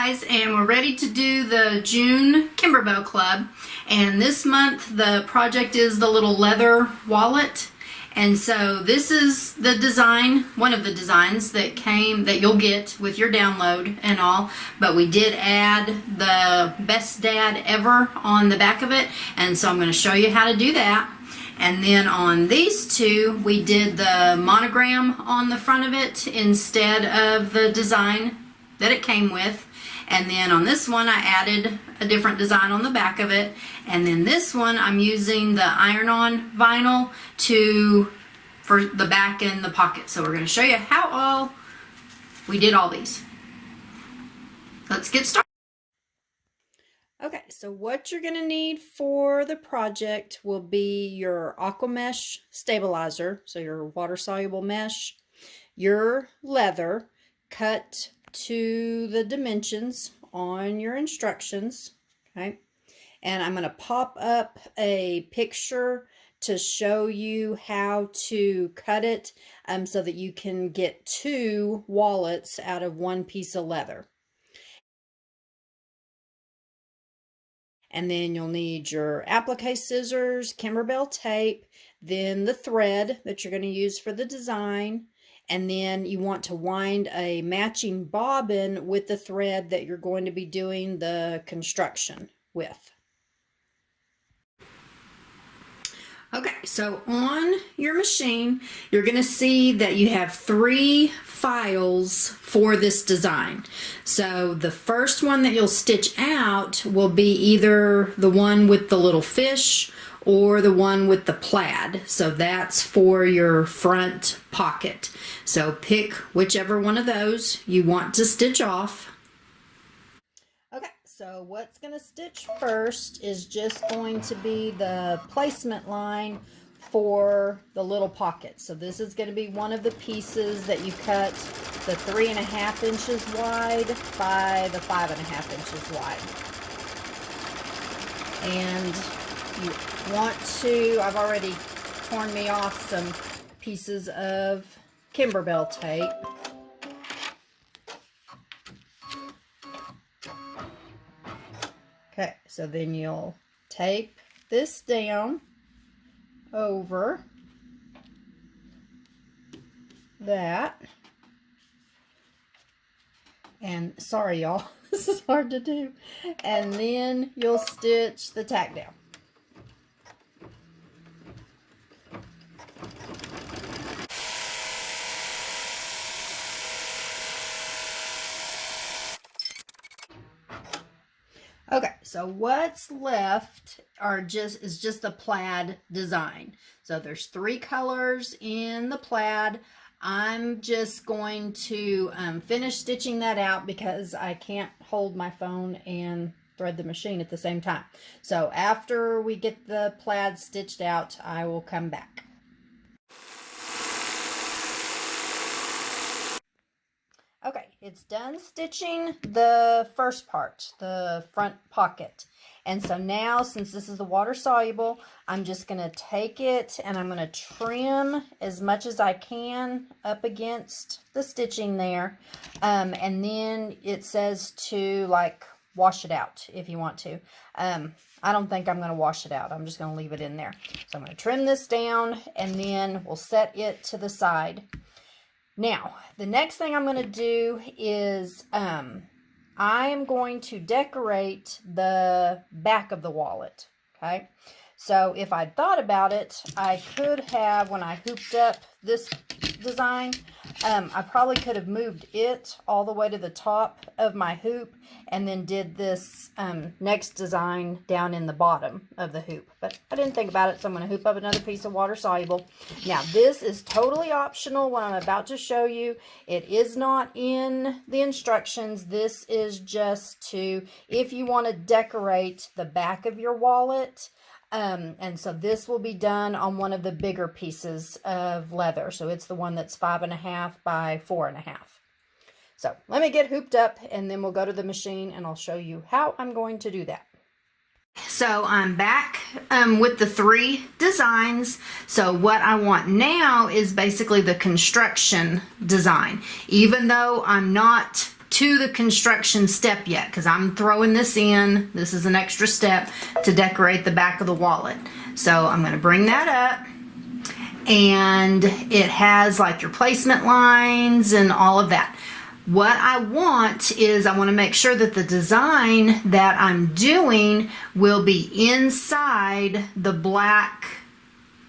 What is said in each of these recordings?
guys, and we're ready to do the June Kimberbell Club. And this month the project is the little leather wallet. And so this is the design, one of the designs that you'll get with your download and all. But we did add the Best Dad Ever on the back of it, and so I'm going to show you how to do that. And then on these two, we did the monogram on the front of it instead of the design that it came with. And then on this one, I added a different design on the back of it. And then this one, I'm using the iron-on vinyl for the back and the pocket. So we're going to show you how we did all these. Let's get started. Okay, so what you're going to need for the project will be your Aqua Mesh stabilizer, so your water-soluble mesh, your leather cut to the dimensions on your instructions, okay? And I'm going to pop up a picture to show you how to cut it so that you can get 2 wallets out of 1 piece of leather. And then you'll need your applique scissors, Kimberbell tape, then the thread that you're going to use for the design, and then you want to wind a matching bobbin with the thread that you're going to be doing the construction with. Okay, so on your machine, you're going to see that you have 3 files for this design. So the first one that you'll stitch out will be either the one with the little fish or the one with the plaid. So that's for your front pocket. So pick whichever one of those you want to stitch off. Okay, so what's going to stitch first is just going to be the placement line for the little pocket. So this is going to be one of the pieces that you cut the 3.5 inches wide by the 5.5 inches wide. And you want to, I've already torn me off some pieces of Kimberbell tape. Okay, so then you'll tape this down over that. And sorry y'all, this is hard to do. And then you'll stitch the tack down. Okay, so what's left is just the plaid design. So there's 3 colors in the plaid. I'm just going to finish stitching that out because I can't hold my phone and thread the machine at the same time. So after we get the plaid stitched out, I will come back. Okay, it's done stitching the first part, the front pocket. And so now, since this is the water soluble, I'm just going to take it and I'm going to trim as much as I can up against the stitching there. And then it says to wash it out if you want to. I don't think I'm going to wash it out. I'm just going to leave it in there. So I'm going to trim this down and then we'll set it to the side. Now, the next thing I'm going to do is I am going to decorate the back of the wallet, okay? So if I'd thought about it, I could have, when I hooped up this design, I probably could have moved it all the way to the top of my hoop and then did this next design down in the bottom of the hoop. But I didn't think about it, so I'm going to hoop up another piece of water soluble. Now, this is totally optional, what I'm about to show you. It is not in the instructions. This is just to, if you want to decorate the back of your wallet. And so this will be done on one of the bigger pieces of leather. So it's the one that's 5.5 by 4.5. So let me get hooped up and then we'll go to the machine and I'll show you how I'm going to do that. So I'm back with the 3 designs. So what I want now is basically the construction design. Even though I'm not to the construction step yet because I'm throwing this in. This is an extra step to decorate the back of the wallet. So I'm going to bring that up. And it has like your placement lines and all of that. What I want is I want to make sure that the design that I'm doing will be inside the black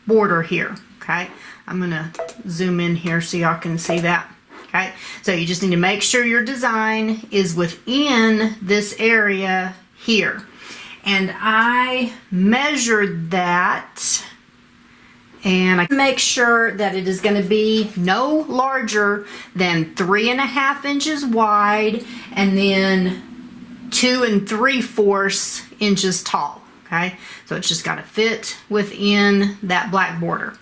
border here. Okay, I'm going to zoom in here so y'all can see that. Okay, so you just need to make sure your design is within this area here. And I measured that. And I make sure that it is going to be no larger than 3.5 inches wide and then 2 3/4 inches tall. Okay, so it's just got to fit within that black border.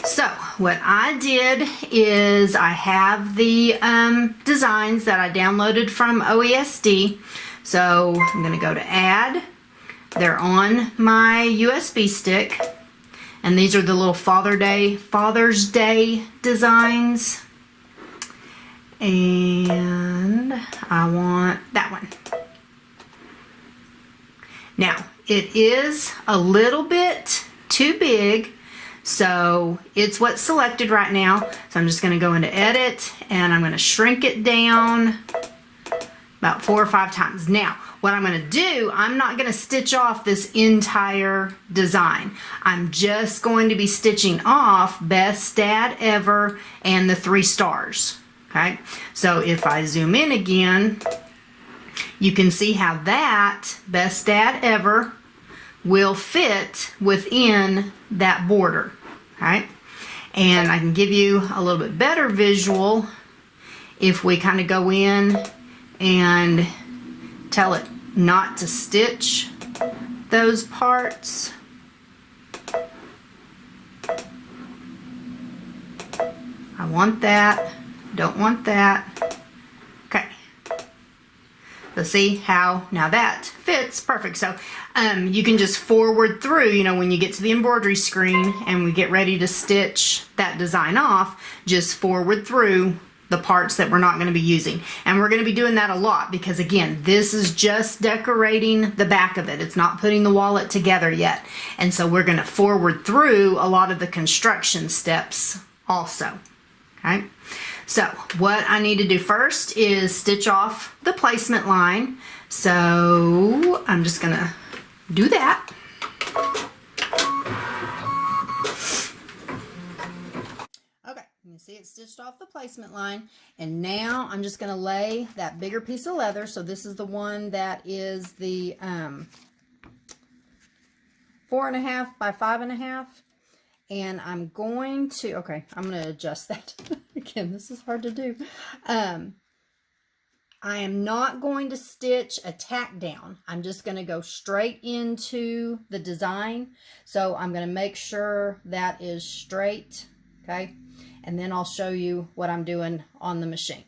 So what I did is I have the designs that I downloaded from OESD. So I'm going to go to add. They're on my USB stick. And these are the little Father's Day designs. And I want that one. Now, it is a little bit too big, so it's what's selected right now. So I'm just going to go into Edit, and I'm going to shrink it down about 4 or 5 times. Now, what I'm going to do, I'm not going to stitch off this entire design. I'm just going to be stitching off Best Dad Ever and the 3 stars. Okay, so if I zoom in again, you can see how that Best Dad Ever will fit within that border. Okay, and I can give you a little bit better visual if we kind of go in and tell it not to stitch those parts. I want that, don't want that. Okay. So see how now that fits perfect. So you can just forward through, you know, when you get to the embroidery screen and we get ready to stitch that design off, just forward through the parts that we're not going to be using. And we're going to be doing that a lot because, again, this is just decorating the back of it. It's not putting the wallet together yet. And so we're going to forward through a lot of the construction steps also. Okay, so what I need to do first is stitch off the placement line. So I'm just going to do that. See, it's stitched off the placement line, and now I'm just going to lay that bigger piece of leather. So this is the one that is the 4.5 by 5.5, and I'm going to, okay, I'm going to adjust that. Again, this is hard to do. I am not going to stitch a tack down. I'm just going to go straight into the design. So I'm going to make sure that is straight, okay? And then I'll show you what I'm doing on the machine.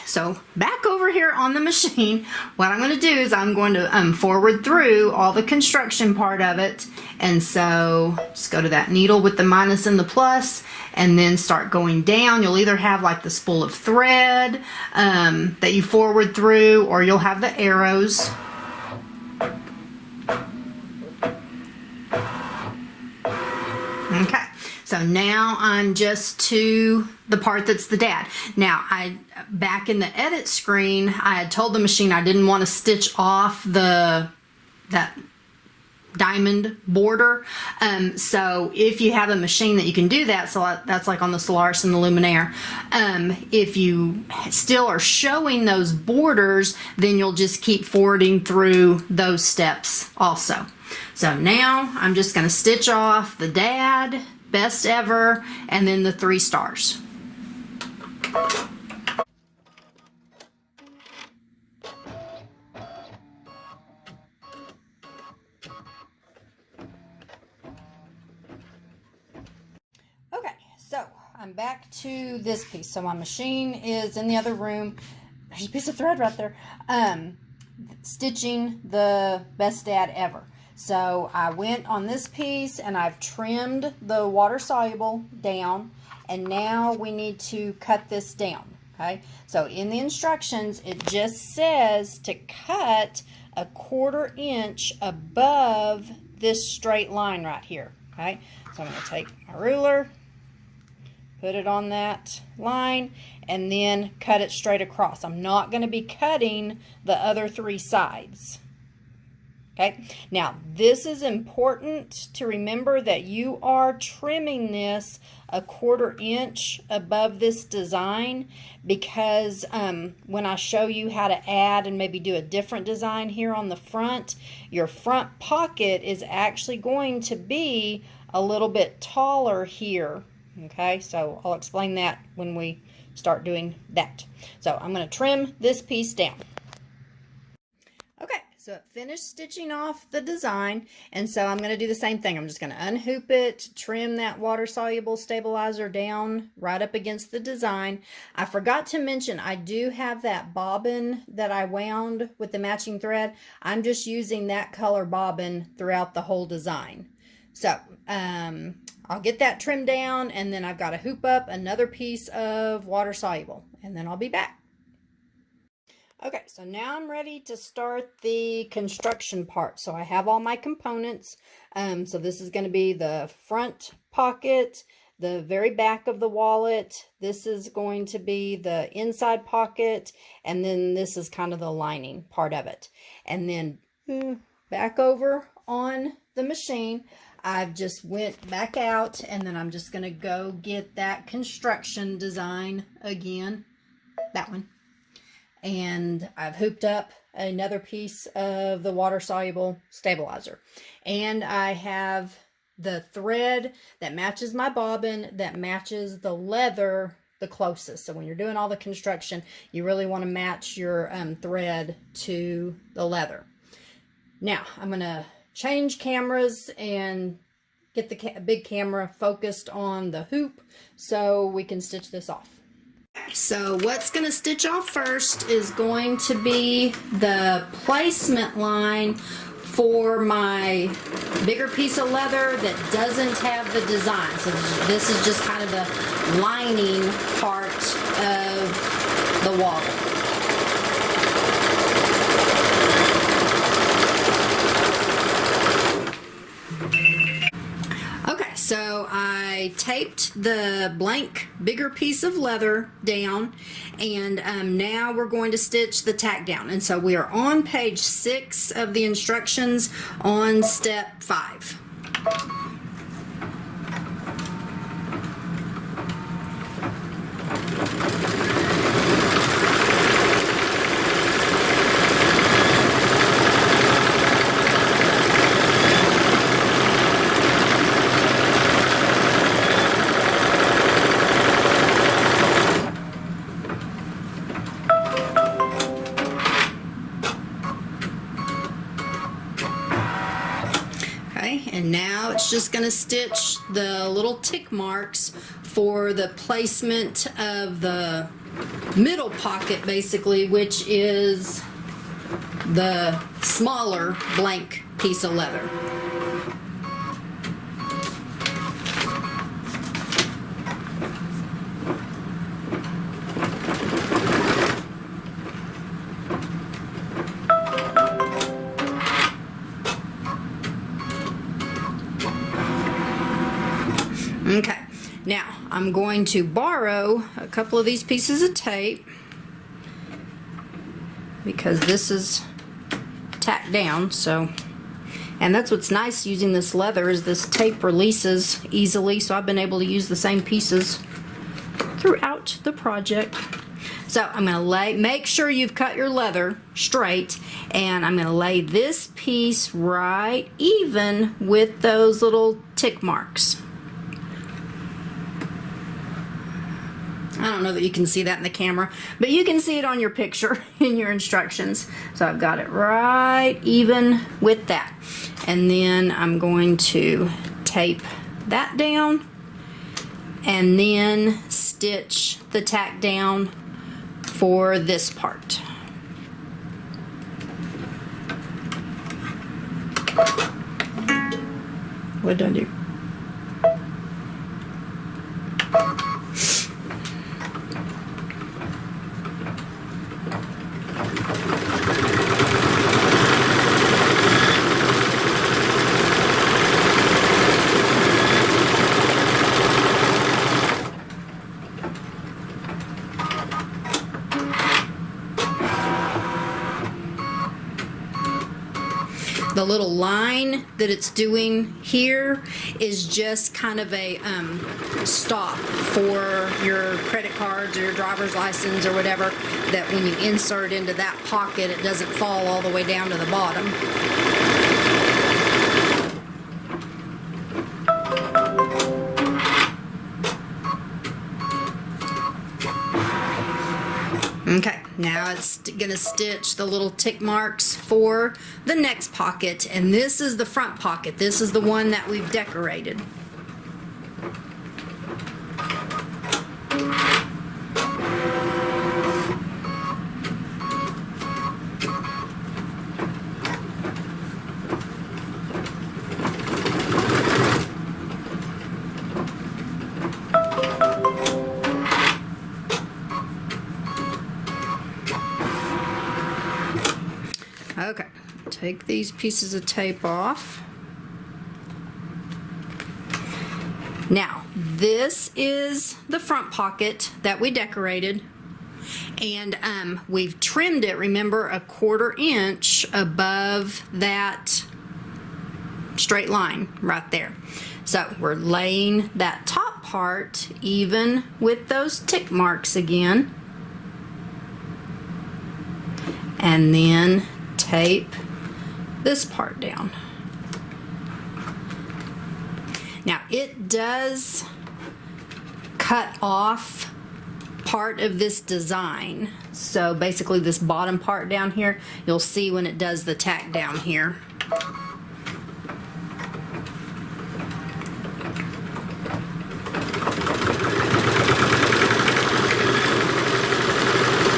So back over here on the machine, what I'm going to do is I'm going to forward through all the construction part of it. And so just go to that needle with the minus and the plus, and then start going down. You'll either have like the spool of thread that you forward through, or you'll have the arrows. Okay. So now I'm just to the part that's the dad. Now, back in the edit screen, I had told the machine I didn't want to stitch off that diamond border. So if you have a machine that you can do that, so that's like on the Solaris and the Luminaire. If you still are showing those borders, then you'll just keep forwarding through those steps also. So now I'm just going to stitch off the dad, Best Ever, and then the 3 stars. Okay, so I'm back to this piece. So my machine is in the other room. There's a piece of thread right there. Stitching the Best Dad Ever. So I went on this piece and I've trimmed the water soluble down, and now we need to cut this down. Okay, so in the instructions, it just says to cut a 1/4 inch above this straight line right here. Okay, so I'm going to take my ruler, put it on that line, and then cut it straight across. I'm not going to be cutting the other 3 sides. Okay, now this is important to remember that you are trimming this a 1/4 inch above this design, because when I show you how to add and maybe do a different design here on the front, your front pocket is actually going to be a little bit taller here. Okay, so I'll explain that when we start doing that. So I'm going to trim this piece down. Okay, so it finished stitching off the design, and so I'm going to do the same thing. I'm just going to unhoop it, trim that water-soluble stabilizer down right up against the design. I forgot to mention I do have that bobbin that I wound with the matching thread. I'm just using that color bobbin throughout the whole design. So I'll get that trimmed down, and then I've got to hoop up another piece of water-soluble, and then I'll be back. Okay, so now I'm ready to start the construction part. So I have all my components. So this is going to be the front pocket, the very back of the wallet. This is going to be the inside pocket, and then this is kind of the lining part of it. And then back over on the machine, I've just went back out, and then I'm just going to go get that construction design again, that one. And I've hooped up another piece of the water-soluble stabilizer. And I have the thread that matches my bobbin, that matches the leather the closest. So when you're doing all the construction, you really want to match your thread to the leather. Now, I'm going to change cameras and get the big camera focused on the hoop so we can stitch this off. So what's going to stitch off first is going to be the placement line for my bigger piece of leather that doesn't have the design. So this is just kind of the lining part of the wallet. So I taped the blank bigger piece of leather down, and now we're going to stitch the tack down. And so we are on page 6 of the instructions on step 5. And now it's just going to stitch the little tick marks for the placement of the middle pocket, basically, which is the smaller blank piece of leather. Okay, now I'm going to borrow a couple of these pieces of tape because this is tacked down, and that's what's nice using this leather is this tape releases easily, so I've been able to use the same pieces throughout the project. So I'm going to make sure you've cut your leather straight, and I'm going to lay this piece right even with those little tick marks. I don't know that you can see that in the camera, but you can see it on your picture in your instructions. So I've got it right even with that. And then I'm going to tape that down and then stitch the tack down for this part. What did I do? The little line that it's doing here is just kind of a stop for your credit cards or your driver's license or whatever, that when you insert into that pocket, it doesn't fall all the way down to the bottom. Okay, now it's going to stitch the little tick marks for the next pocket, and this is the front pocket. This is the one that we've decorated. Okay, take these pieces of tape off. Now, this is the front pocket that we decorated, and we've trimmed it, remember, 1/4 inch above that straight line right there. So we're laying that top part even with those tick marks again, and then tape this part down. Now it does cut off part of this design, so basically this bottom part down here, you'll see when it does the tack down here.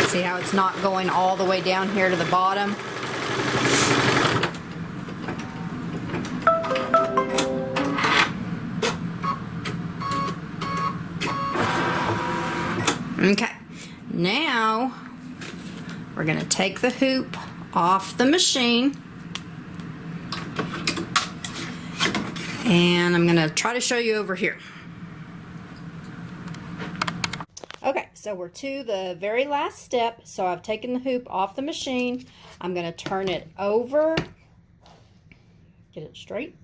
See how it's not going all the way down here to the bottom? Okay, now we're going to take the hoop off the machine, and I'm going to try to show you over here. Okay, so we're to the very last step. So I've taken the hoop off the machine. I'm going to turn it over, get it straight.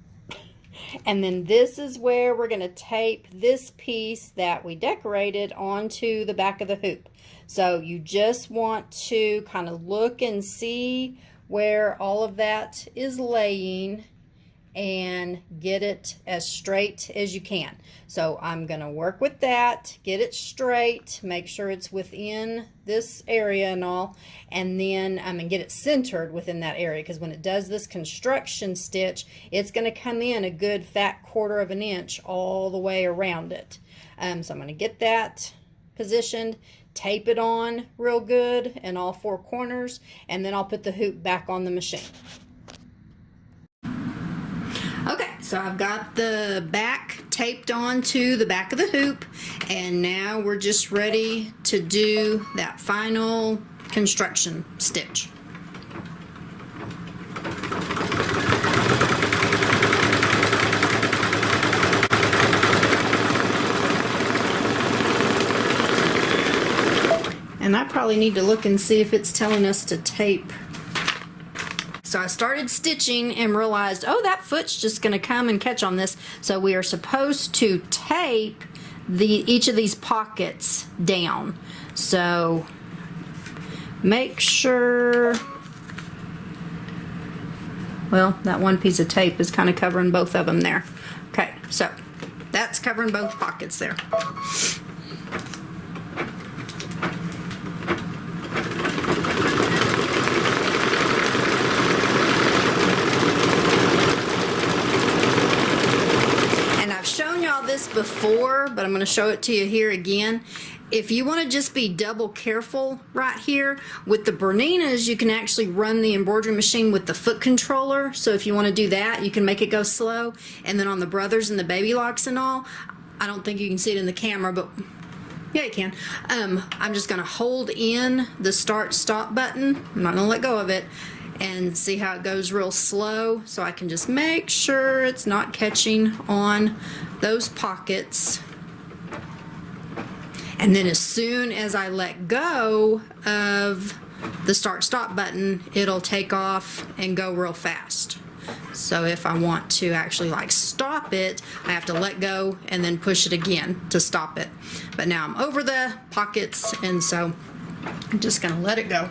And then this is where we're going to tape this piece that we decorated onto the back of the hoop. So you just want to kind of look and see where all of that is laying and get it as straight as you can. So I'm going to work with that, get it straight, make sure it's within this area and all, and then I'm going to get it centered within that area, because when it does this construction stitch, it's going to come in a good fat 1/4 inch all the way around it. So I'm going to get that positioned, tape it on real good in all 4 corners, and then I'll put the hoop back on the machine. Okay, so I've got the back taped onto the back of the hoop, and now we're just ready to do that final construction stitch. And I probably need to look and see if it's telling us to tape. So I started stitching and realized, oh, that foot's just going to come and catch on this. So we are supposed to tape each of these pockets down. So make sure, well, that one piece of tape is kind of covering both of them there. Okay, so that's covering both pockets there. This before, but I'm going to show it to you here again. If you want to just be double careful right here with the Berninas, you can actually run the embroidery machine with the foot controller. So if you want to do that, you can make it go slow. And then on the Brothers and the Baby Locks and all, I don't think you can see it in the camera, but yeah, you can. I'm just going to hold in the start stop button. I'm not going to let go of it. And see how it goes real slow, so I can just make sure it's not catching on those pockets. And then as soon as I let go of the start stop button, it'll take off and go real fast. So if I want to actually like stop it, I have to let go and then push it again to stop it. But now I'm over the pockets, and so I'm just gonna let it go.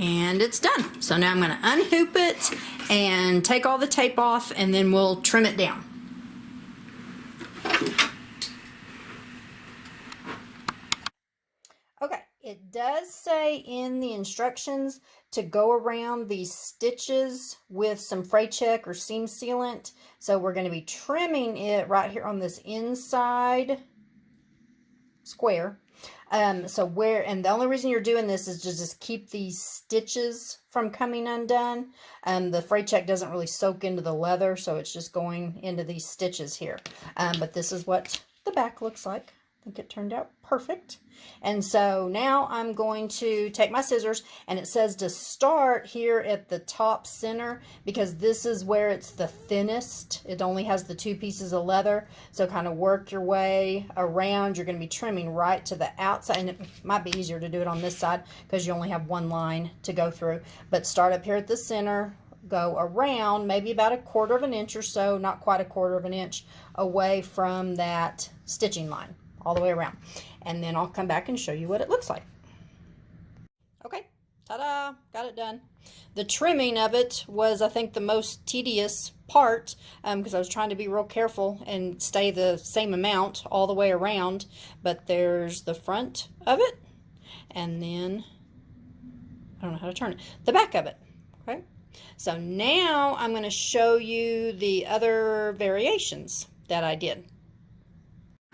And it's done. So now I'm going to unhoop it and take all the tape off, and then we'll trim it down. Okay, it does say in the instructions to go around these stitches with some fray check or seam sealant. So we're going to be trimming it right here on this inside square. And the only reason you're doing this is to just keep these stitches from coming undone. The fray check doesn't really soak into the leather, so it's just going into these stitches here. But this is what the back looks like. I think it turned out perfect. And so now I'm going to take my scissors, and it says to start here at the top center because this is where it's the thinnest. It only has the 2 pieces of leather. So kind of work your way around. You're going to be trimming right to the outside, and it might be easier to do it on this side because you only have one line to go through. But start up here at the center, go around maybe about 1/4 of an inch or so, not quite 1/4 of an inch away from that stitching line, all the way around. And then I'll come back and show you what it looks like. Okay, ta-da, got it done. The trimming of it was, I think, the most tedious part because I was trying to be real careful and stay the same amount all the way around. But there's the front of it, and then, I don't know how to turn it, the back of it, okay? So now I'm going to show you the other variations that I did.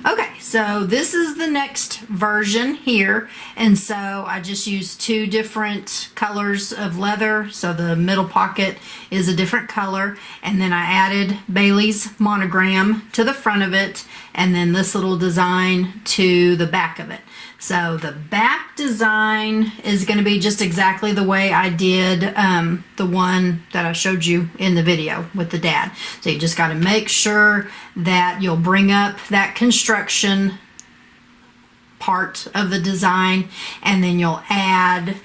Okay, so this is the next version here, and so I just used 2 different colors of leather. So the middle pocket is a different color, and then I added Bailey's monogram to the front of it, and then this little design to the back of it. So the back design is going to be just exactly the way I did the one that I showed you in the video with the dad. So you just got to make sure that you'll bring up that construction part of the design, and then you'll add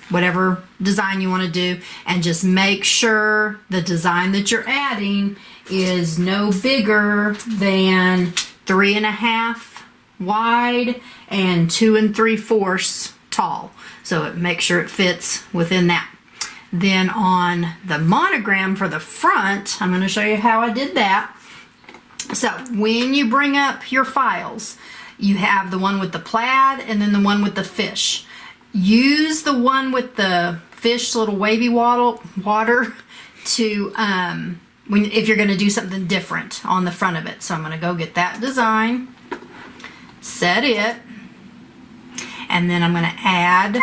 whatever design you want to do, and just make sure the design that you're adding is no bigger than 3.5 wide and 2 3/4 tall. So make sure it fits within that. Then on the monogram for the front, I'm going to show you how I did that. So when you bring up your files, you have the one with the plaid and then the one with the fish. Use the one with the fish little wavy water to if you're going to do something different on the front of it. So I'm going to go get that design, set it, and then I'm going to add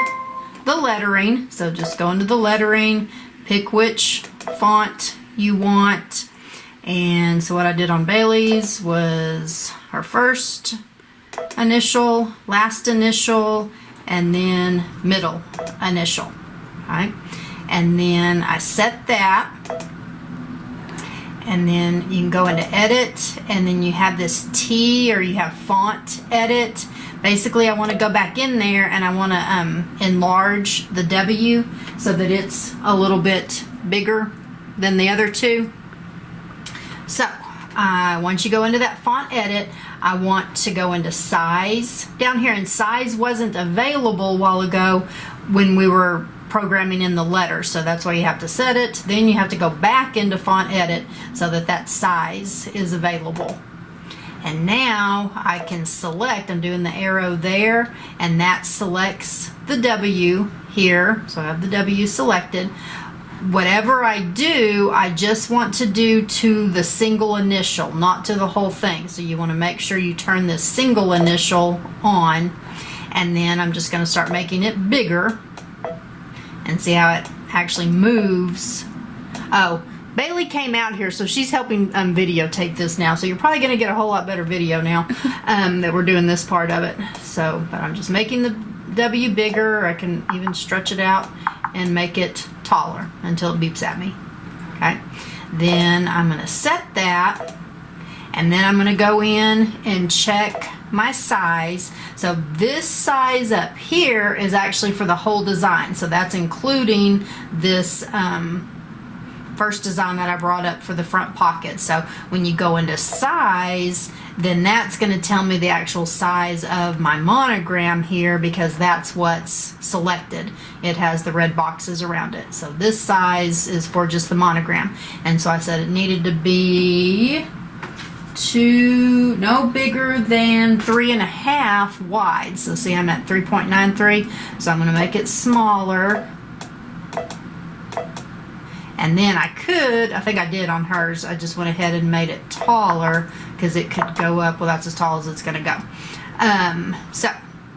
the lettering. So just go into the lettering, pick which font you want. And so what I did on Bailey's was her first initial, last initial, and then middle initial. All right, and then I set that, and then you can go into edit, and then you have this T, or you have font edit. Basically, I want to go back in there and I want to enlarge the W so that it's a little bit bigger than the other 2. So once you go into that font edit, I want to go into size down here, and size wasn't available a while ago when we were programming in the letter, so that's why you have to set it. Then you have to go back into font edit so that that size is available. And now I can select, I'm doing the arrow there, and that selects the W here. So I have the W selected. Whatever I do, I just want to do to the single initial, not to the whole thing. So you want to make sure you turn this single initial on, and then I'm just going to start making it bigger and see how it actually moves. Oh, Bailey came out here, so she's helping videotape this now. So you're probably going to get a whole lot better video now that we're doing this part of it. So, but I'm just making the W bigger. I can even stretch it out and make it taller until it beeps at me. Okay. Then I'm going to set that, and then I'm going to go in and check my size. So this size up here is actually for the whole design. So that's including this first design that I brought up for the front pocket. So when you go into size, then that's going to tell me the actual size of my monogram here, because that's what's selected. It has the red boxes around it. So this size is for just the monogram. And so I said it needed to be no bigger than 3.5 wide. So see, I'm at 3.93. So I'm going to make it smaller. And then I think I did on hers, I just went ahead and made it taller because it could go up. Well, that's as tall as it's going to go. So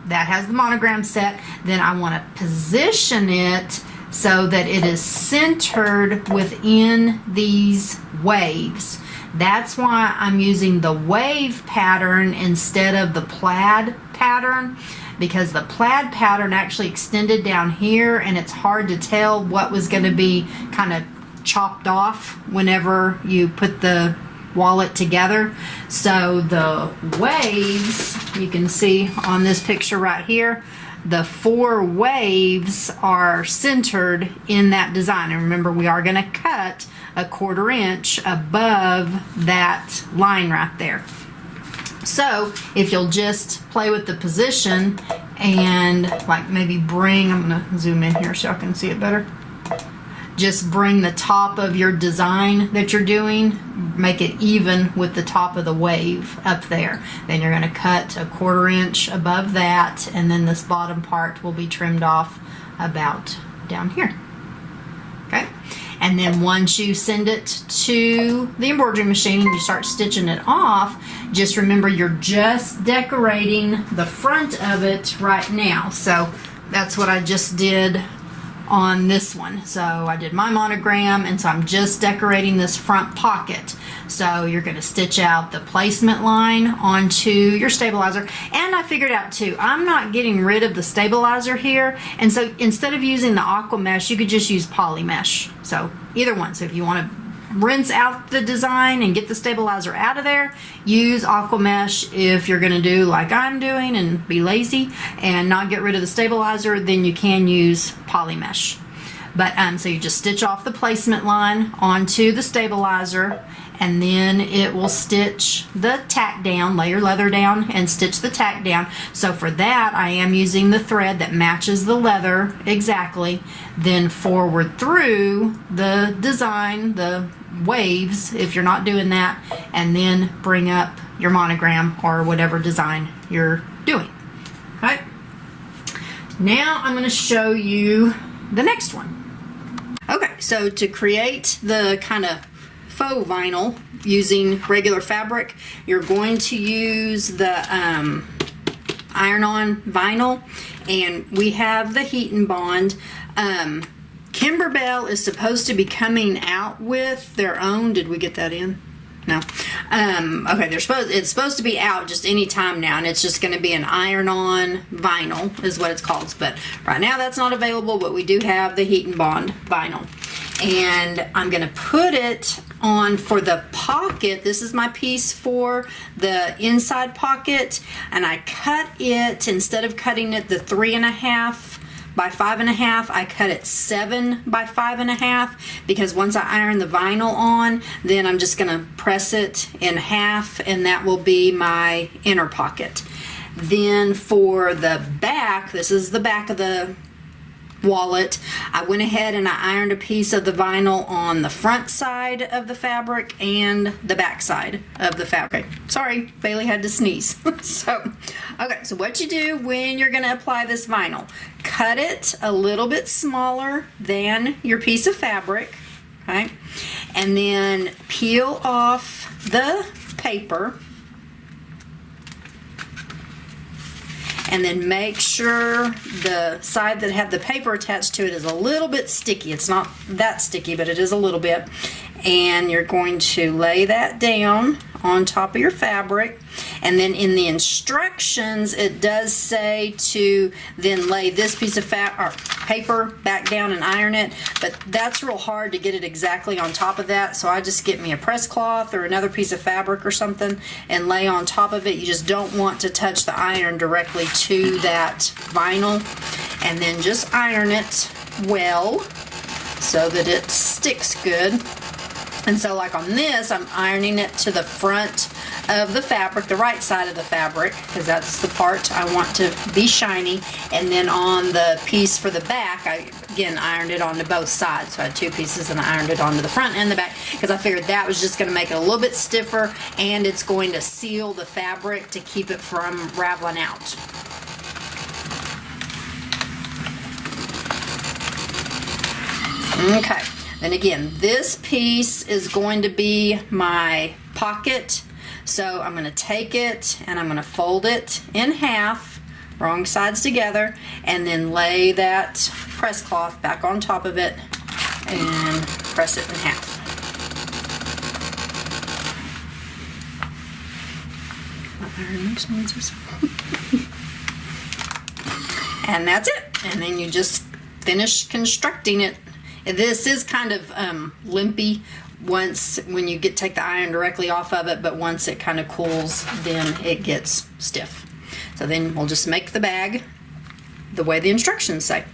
that has the monogram set. Then I want to position it so that it is centered within these waves. That's why I'm using the wave pattern instead of the plaid pattern, because the plaid pattern actually extended down here, and it's hard to tell what was going to be kind of chopped off whenever you put the wallet together. So the waves, you can see on this picture right here, the 4 waves are centered in that design. And remember, we are going to cut a 1/4 inch above that line right there. So if you'll just play with the position and like maybe bring, I'm going to zoom in here so I can see it better. Just bring the top of your design that you're doing, make it even with the top of the wave up there. Then you're going to cut a 1/4 inch above that, and then this bottom part will be trimmed off about down here. Okay. And then once you send it to the embroidery machine and you start stitching it off, just remember you're just decorating the front of it right now. So that's what I just did on this one. So I did my monogram, and so I'm just decorating this front pocket. So you're going to stitch out the placement line onto your stabilizer. And I figured out too, I'm not getting rid of the stabilizer here, and so instead of using the aqua mesh, you could just use poly mesh. So either one. So if you want to rinse out the design and get the stabilizer out of there, use aqua mesh. If you're going to do like I'm doing and be lazy and not get rid of the stabilizer, then you can use poly mesh. But so you just stitch off the placement line onto the stabilizer, and then it will stitch the tack down, lay your leather down and stitch the tack down. So for that, I am using the thread that matches the leather exactly. Then forward through the design, the waves, if you're not doing that, and then bring up your monogram or whatever design you're doing. Okay. Now I'm going to show you the next one. Okay, so to create the kind of faux vinyl using regular fabric, you're going to use the iron-on vinyl, and we have the Heat and Bond. Kimberbell is supposed to be coming out with their own. Did we get that in? No. Okay, it's supposed to be out just any time now, and it's just going to be an iron-on vinyl is what it's called. But right now that's not available, but we do have the Heat and Bond vinyl. And I'm going to put it on for the pocket. This is my piece for the inside pocket, and I cut it, instead of cutting it the 3.5 by 5.5, I cut it 7 by 5.5, because once I iron the vinyl on, then I'm just going to press it in half, and that will be my inner pocket. Then for the back, this is the back of the wallet, I went ahead and I ironed a piece of the vinyl on the front side of the fabric and the back side of the fabric. Sorry, Bailey had to sneeze. So what you do when you're going to apply this vinyl, cut it a little bit smaller than your piece of fabric, okay, and then peel off the paper, and then make sure the side that had the paper attached to it is a little bit sticky. It's not that sticky, but it is a little bit. and you're going to lay that down on top of your fabric. And then in the instructions, it does say to then lay this piece of paper back down and iron it, but that's real hard to get it exactly on top of that, so I just get me a press cloth or another piece of fabric or something and lay on top of it. You just don't want to touch the iron directly to that vinyl, and then just iron it well so that it sticks good. And so like on this, I'm ironing it to the front of the fabric, the right side of the fabric, because that's the part I want to be shiny. And then on the piece for the back, I again ironed it onto both sides. So I had two pieces and I ironed it onto the front and the back, because I figured that was just going to make it a little bit stiffer, and it's going to seal the fabric to keep it from raveling out. Okay, then again, this piece is going to be my pocket. So I'm going to take it and I'm going to fold it in half, wrong sides together, and then lay that press cloth back on top of it and press it in half. And that's it. And then you just finish constructing it. This is kind of limpy when you take the iron directly off of it, but once it kind of cools, then it gets stiff. So then we'll just make the bag the way the instructions say.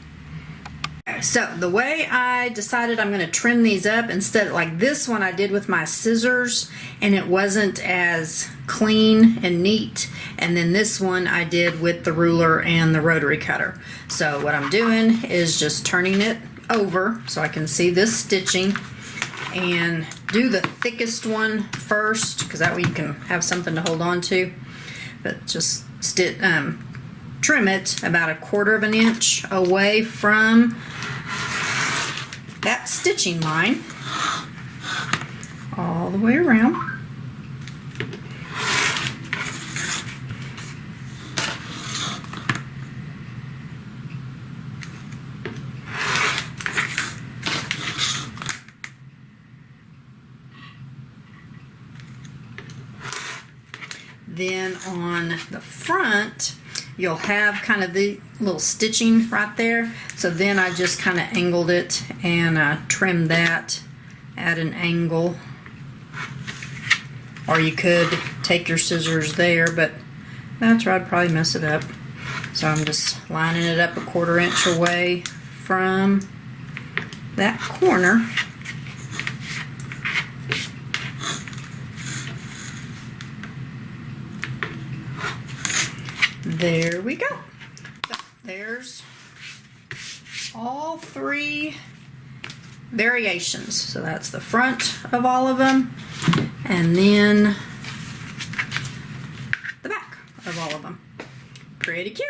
So the way I decided I'm going to trim these up, instead like this one I did with my scissors and it wasn't as clean and neat, and then this one I did with the ruler and the rotary cutter. So what I'm doing is just turning it over so I can see this stitching, and do the thickest one first, because that way you can have something to hold on to. But just trim it about 1/4 of an inch away from that stitching line all the way around. Then on the front, you'll have kind of the little stitching right there. So then I just kind of angled it and trimmed that at an angle. Or you could take your scissors there, but that's where I'd probably mess it up. So I'm just lining it up 1/4 inch away from that corner. There we go. So there's all 3 variations. So that's the front of all of them, and then the back of all of them. Pretty cute.